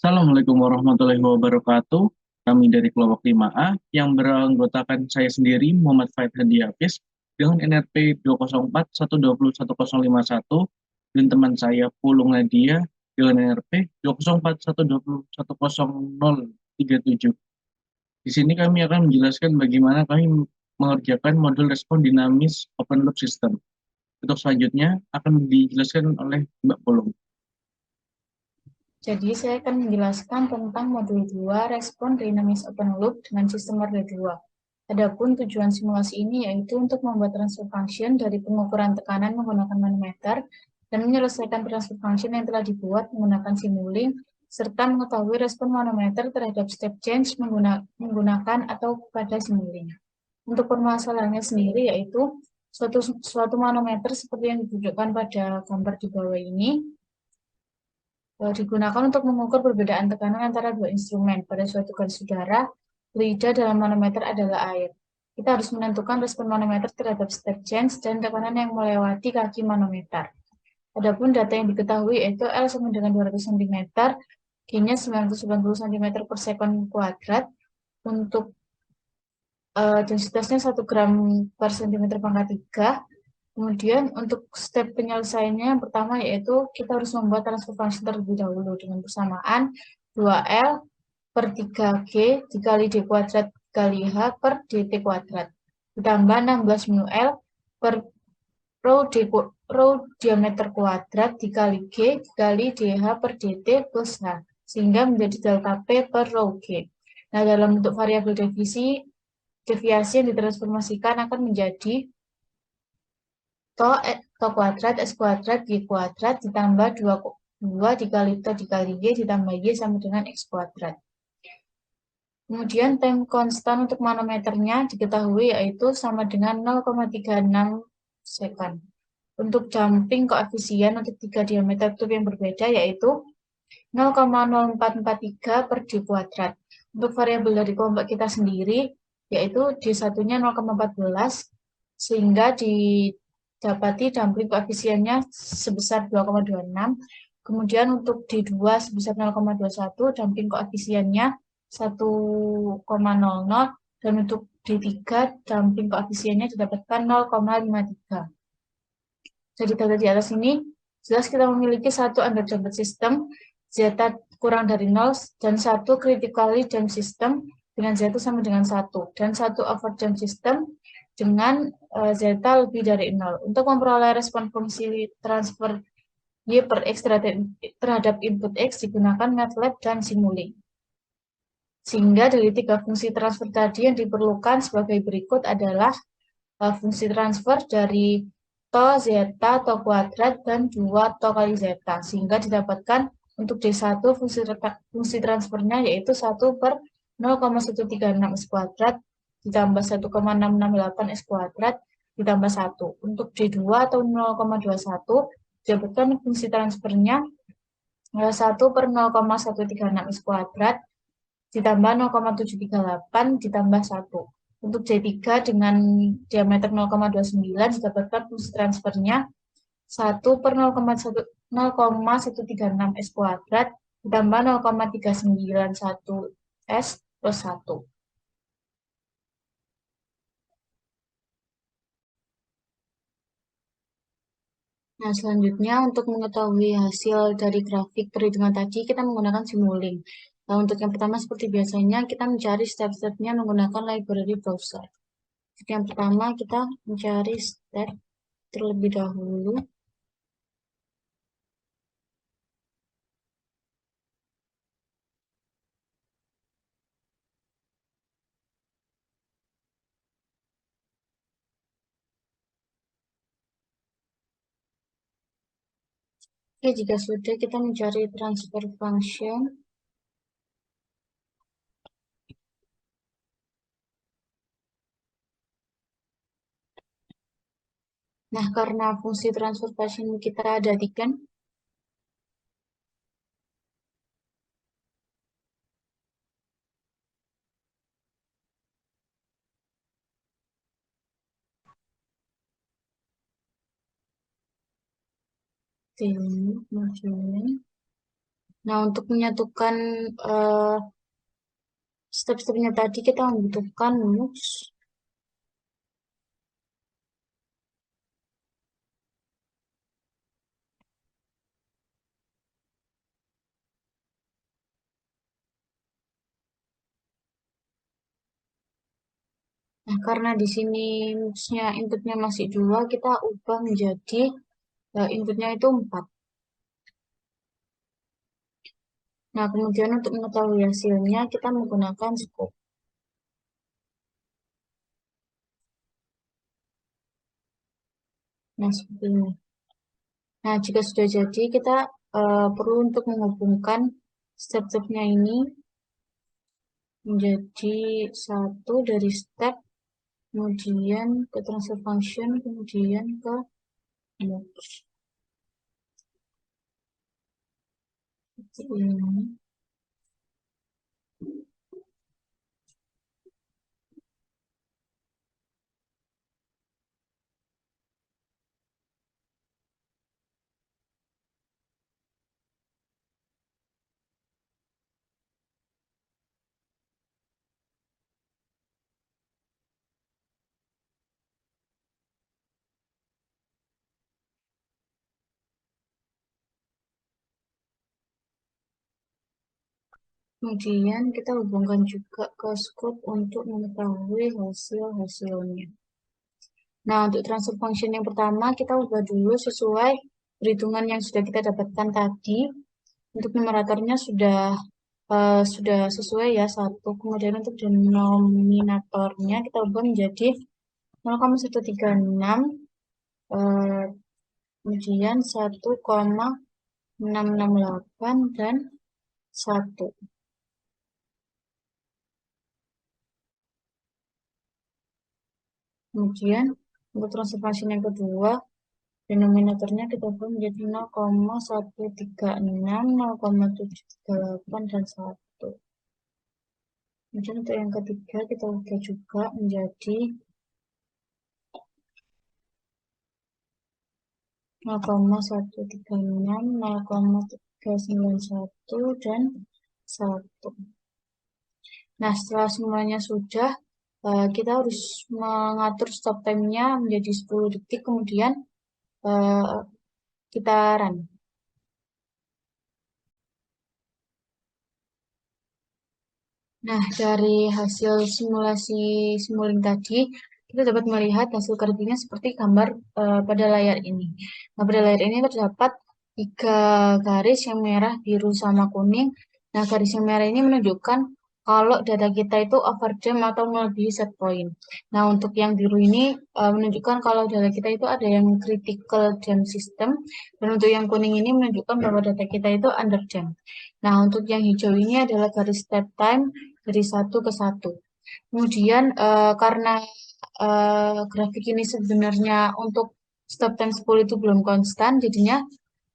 Assalamualaikum warahmatullahi wabarakatuh. Kami dari kelompok 5A yang beranggotakan saya sendiri Muhammad Faid Hadi Hafiz dengan NRP 204120151 dan teman saya Pulung Nadia dengan NRP 20412011037. Di sini kami akan menjelaskan bagaimana kami mengerjakan modul respon dinamis open loop system. Untuk selanjutnya akan dijelaskan oleh Mbak Pulung. Jadi saya akan menjelaskan tentang modul 2 respon dinamis open loop dengan sistem order 2. Adapun tujuan simulasi ini yaitu untuk membuat transfer function dari pengukuran tekanan menggunakan manometer dan menyelesaikan transfer function yang telah dibuat menggunakan Simulink serta mengetahui respon manometer terhadap step change menggunakan atau pada Simulink. Untuk permasalahannya sendiri yaitu suatu manometer seperti yang ditunjukkan pada gambar di bawah ini digunakan untuk mengukur perbedaan tekanan antara dua instrumen. Pada suatu garis udara, fluida dalam manometer adalah air. Kita harus menentukan respon manometer terhadap step change dan tekanan yang melewati kaki manometer. Adapun data yang diketahui yaitu L sama dengan 200 cm, G-nya 990 cm per sekon kuadrat, untuk densitasnya 1 gram per cm pangkat 3. Kemudian untuk step penyelesaiannya yang pertama yaitu kita harus membuat transfer function terlebih dahulu dengan persamaan 2L per 3G dikali D kuadrat dikali H per DT kuadrat ditambah 16 mu L per rho diameter kuadrat dikali G dikali DH per DT plus H sehingga menjadi delta P per rho G. Nah, dalam bentuk variabel deviasi yang ditransformasikan akan menjadi to kuadrat S kuadrat Y kuadrat ditambah 2 dikali to dikali Y ditambah Y sama dengan X kuadrat. Kemudian time konstan untuk manometernya diketahui yaitu sama dengan 0,36 second. Untuk damping koefisien untuk tiga diameter tube yang berbeda yaitu 0,0443 per D kuadrat. Untuk variabel dari kelompok kita sendiri yaitu D1-nya 0,14 sehingga didapati damping koefisiennya sebesar 2,26. Kemudian untuk D2 sebesar 0,21, damping koefisiennya 1,00 dan untuk D3 damping koefisiennya didapatkan 0,53. Dari data di atas ini jelas kita memiliki satu underdamped system zeta kurang dari 0 dan satu critically damped system dengan zeta sama dengan 1 dan satu overdamp system dengan zeta lebih dari 0. Untuk memperoleh respon fungsi transfer Y per X terhadap input X digunakan MATLAB dan Simulink. Sehingga dari tiga fungsi transfer tadi yang diperlukan sebagai berikut adalah fungsi transfer dari to zeta, to kuadrat, dan 2 to kali zeta. Sehingga didapatkan untuk D1 fungsi transfernya yaitu 1 per 0,136 S kuadrat ditambah 1,668 S kuadrat ditambah 1. Untuk D2 atau 0,21 didapatkan fungsi transfernya 1 per 0,136 S kuadrat ditambah 0,738 ditambah 1. Untuk D3 dengan diameter 0,29 didapatkan fungsi transfernya 1 per 0,136 S kuadrat ditambah 0,391 S plus 1. Nah, selanjutnya untuk mengetahui hasil dari grafik perhitungan tadi, kita menggunakan Simulink. Nah, untuk yang pertama seperti biasanya, kita mencari step-stepnya menggunakan library browser. Jadi yang pertama, kita mencari step terlebih dahulu. Oke, jika sudah, kita mencari transfer function. Nah, karena fungsi transfer function kita ada 3, kemudian Nah, untuk menyatukan step-stepnya tadi kita membutuhkan MOOCs. Nah, karena di sini MOOCs-nya inputnya masih 2, kita ubah menjadi inputnya itu 4. Nah, kemudian untuk mengetahui hasilnya, kita menggunakan scope. Nah, seperti ini. Nah, jika sudah jadi, kita perlu untuk menghubungkan step-stepnya ini menjadi satu dari step, kemudian ke transfer function, kemudian ke MOOCs. Seperti ini. Kemudian kita hubungkan juga ke scope untuk mengetahui hasil-hasilnya. Nah, untuk transfer function yang pertama, kita ubah dulu sesuai perhitungan yang sudah kita dapatkan tadi. Untuk numeratornya sudah sesuai ya, 1. Kemudian untuk denominatornya kita ubah menjadi 0,136, kemudian 1,668 dan 1. Kemudian untuk transfer function yang kedua, denominatornya kita ubah menjadi 0,136, 0,738, dan 1. Kemudian untuk yang ketiga kita ubah juga menjadi 0,136, 0,391, dan 1. Nah, setelah semuanya sudah, kita harus mengatur stop time-nya menjadi 10 detik, kemudian kita run. Nah, dari hasil simulasi Simulink tadi, kita dapat melihat hasil kerjanya seperti gambar pada layar ini. Nah, pada layar ini terdapat 3 garis yang merah, biru, sama kuning. Nah, garis yang merah ini menunjukkan kalau data kita itu overjam atau melebihi set point. Nah, untuk yang biru ini menunjukkan kalau data kita itu ada yang critical jam system. Dan untuk yang kuning ini menunjukkan bahwa data kita itu under jam. Nah, untuk yang hijau ini adalah garis step time dari 1 ke 1. Kemudian karena grafik ini sebenarnya untuk stop time 10 itu belum konstan, jadinya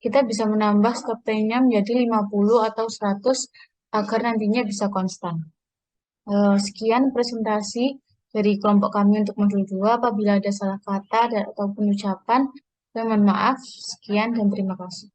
kita bisa menambah stop time-nya menjadi 50 atau 100 agar nantinya bisa konstan. Sekian presentasi dari kelompok kami untuk modul 2. Apabila ada salah kata atau ucapan, saya mohon maaf. Sekian dan terima kasih.